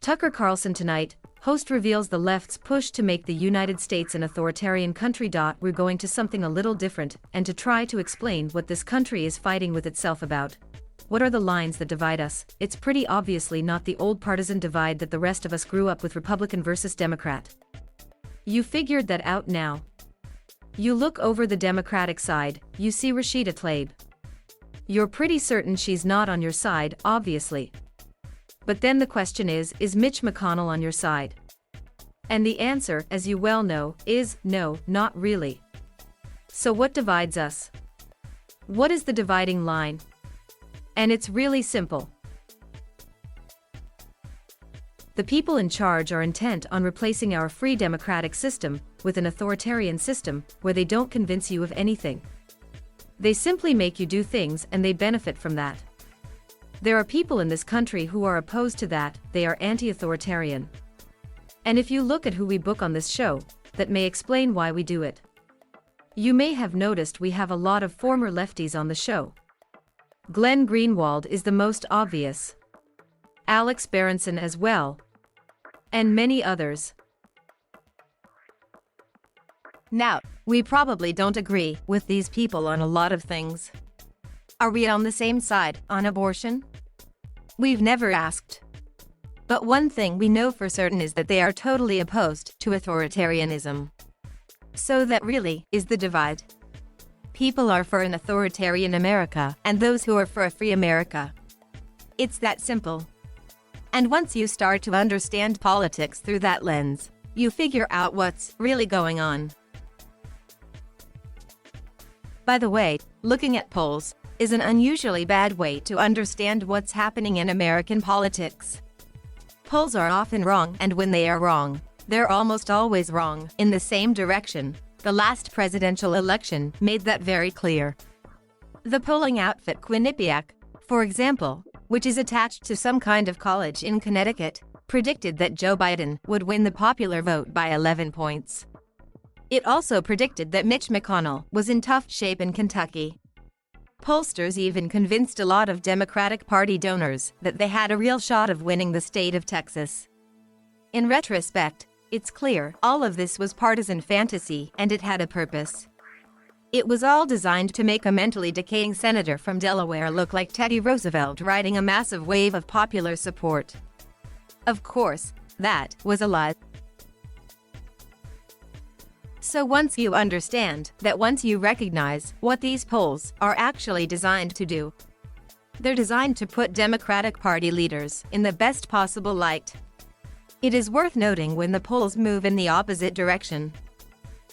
Tucker Carlson Tonight, host reveals the left's push to make the United States an authoritarian country. We're going to something a little different, and to try to explain what this country is fighting with itself about. What are the lines that divide us? It's pretty obviously not the old partisan divide that the rest of us grew up with, Republican versus Democrat. You figured that out now. You look over the Democratic side, you see Rashida Tlaib. You're pretty certain she's not on your side, obviously. But then the question is Mitch McConnell on your side? And the answer, as you well know, is no, not really. So what divides us? What is the dividing line? And it's really simple. The people in charge are intent on replacing our free democratic system with an authoritarian system where they don't convince you of anything. They simply make you do things and they benefit from that. There are people in this country who are opposed to that, they are anti-authoritarian. And if you look at who we book on this show, that may explain why we do it. You may have noticed we have a lot of former lefties on the show. Glenn Greenwald is the most obvious. Alex Berenson as well. And many others. Now, we probably don't agree with these people on a lot of things. Are we on the same side on abortion? We've never asked. But one thing we know for certain is that they are totally opposed to authoritarianism. So that really is the divide. People are for an authoritarian America and those who are for a free America. It's that simple. And once you start to understand politics through that lens, you figure out what's really going on. By the way, looking at polls is an unusually bad way to understand what's happening in American politics. Polls are often wrong, and when they are wrong, they're almost always wrong in the same direction. The last presidential election made that very clear. The polling outfit Quinnipiac, for example, which is attached to some kind of college in Connecticut, predicted that Joe Biden would win the popular vote by 11 points. It also predicted that Mitch McConnell was in tough shape in Kentucky. Pollsters even convinced a lot of Democratic Party donors that they had a real shot of winning the state of Texas. In retrospect, it's clear all of this was partisan fantasy and it had a purpose. It was all designed to make a mentally decaying senator from Delaware look like Teddy Roosevelt riding a massive wave of popular support. Of course, that was a lie. So once you understand that, once you recognize what these polls are actually designed to do, they're designed to put Democratic Party leaders in the best possible light. It is worth noting when the polls move in the opposite direction.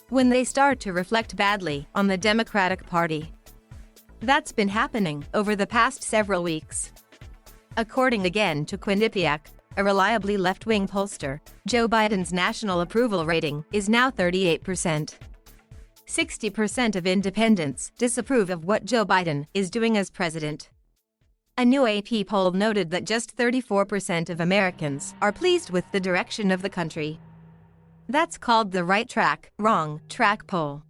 When they start to reflect badly on the Democratic Party. That's been happening over the past several weeks. According again to Quinnipiac, a reliably left-wing pollster, Joe Biden's national approval rating is now 38%. 60% of independents disapprove of what Joe Biden is doing as president. A new AP poll noted that just 34% of Americans are pleased with the direction of the country. That's called the right track, wrong track poll.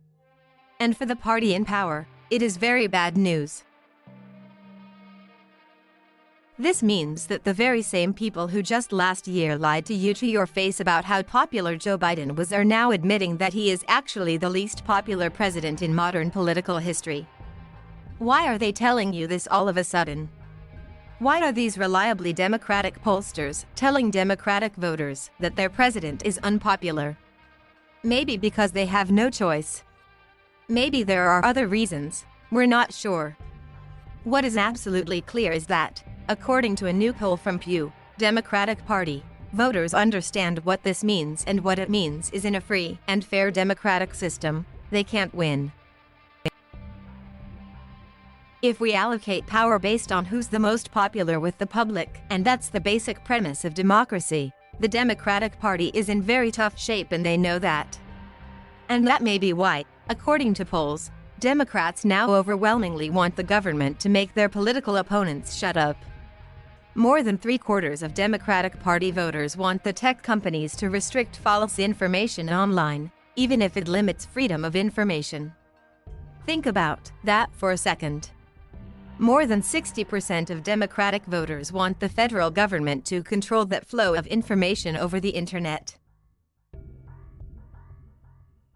And for the party in power, it is very bad news. This means that the very same people who just last year lied to you to your face about how popular Joe Biden was are now admitting that he is actually the least popular president in modern political history. Why are they telling you this all of a sudden? Why are these reliably Democratic pollsters telling Democratic voters that their president is unpopular? Maybe because they have no choice. Maybe there are other reasons, we're not sure. What is absolutely clear is that, according to a new poll from Pew, Democratic Party voters understand what this means, and what it means is in a free and fair democratic system, they can't win. If we allocate power based on who's the most popular with the public, and that's the basic premise of democracy, the Democratic Party is in very tough shape and they know that. And that may be why, according to polls, Democrats now overwhelmingly want the government to make their political opponents shut up. More than 3/4 of Democratic Party voters want the tech companies to restrict false information online, even if it limits freedom of information. Think about that for a second. More than 60% of Democratic voters want the federal government to control that flow of information over the internet.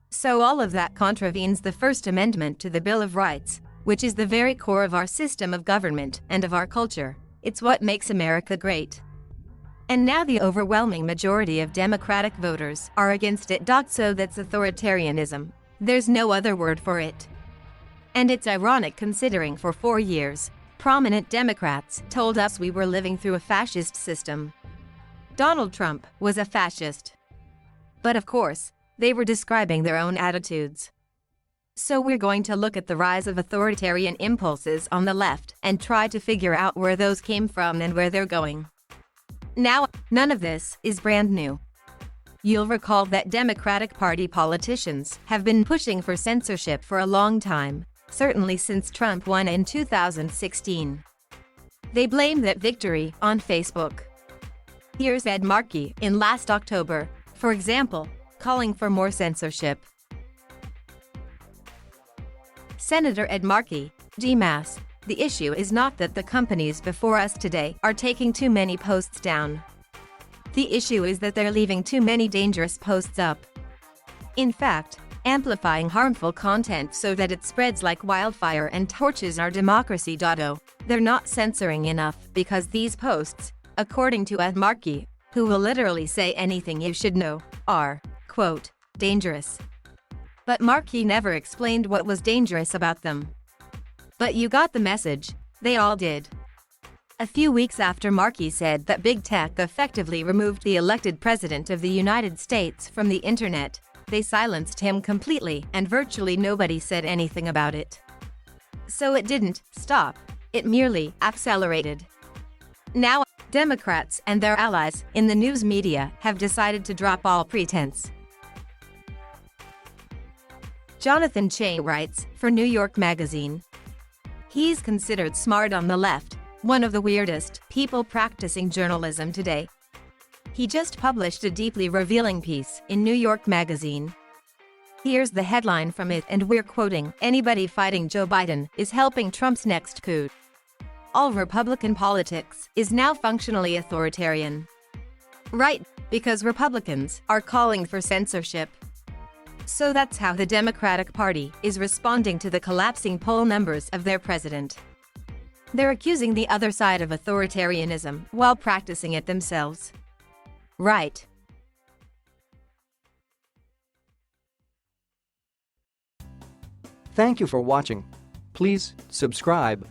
So all of that contravenes the First Amendment to the Bill of Rights, which is the very core of our system of government and of our culture. It's what makes America great. And now the overwhelming majority of Democratic voters are against it. So that's authoritarianism. There's no other word for it. And it's ironic considering for 4 years, prominent Democrats told us we were living through a fascist system. Donald Trump was a fascist. But of course, they were describing their own attitudes. So we're going to look at the rise of authoritarian impulses on the left and try to figure out where those came from and where they're going. Now, none of this is brand new. You'll recall that Democratic Party politicians have been pushing for censorship for a long time, certainly since Trump won in 2016. They blame that victory on Facebook. Here's Ed Markey in last October, for example, calling for more censorship. Senator Ed Markey, DMAS, the issue is not that the companies before us today are taking too many posts down. The issue is that they're leaving too many dangerous posts up. In fact, amplifying harmful content so that it spreads like wildfire and torches our democracy. They're not censoring enough because these posts, according to Ed Markey, who will literally say anything you should know, are, quote, dangerous. But Markey never explained what was dangerous about them. But you got the message, they all did. A few weeks after Markey said that big tech effectively removed the elected president of the United States from the internet, they silenced him completely and virtually nobody said anything about it. So it didn't stop, it merely accelerated. Now, Democrats and their allies in the news media have decided to drop all pretense. Jonathan Chait writes for New York Magazine. He's considered smart on the left, one of the weirdest people practicing journalism today. He just published a deeply revealing piece in New York Magazine. Here's the headline from it, and we're quoting, "Anybody fighting Joe Biden is helping Trump's next coup. All Republican politics is now functionally authoritarian." Right, because Republicans are calling for censorship. So that's how the Democratic Party is responding to the collapsing poll numbers of their president. They're accusing the other side of authoritarianism while practicing it themselves. Right. Thank you for watching. Please subscribe.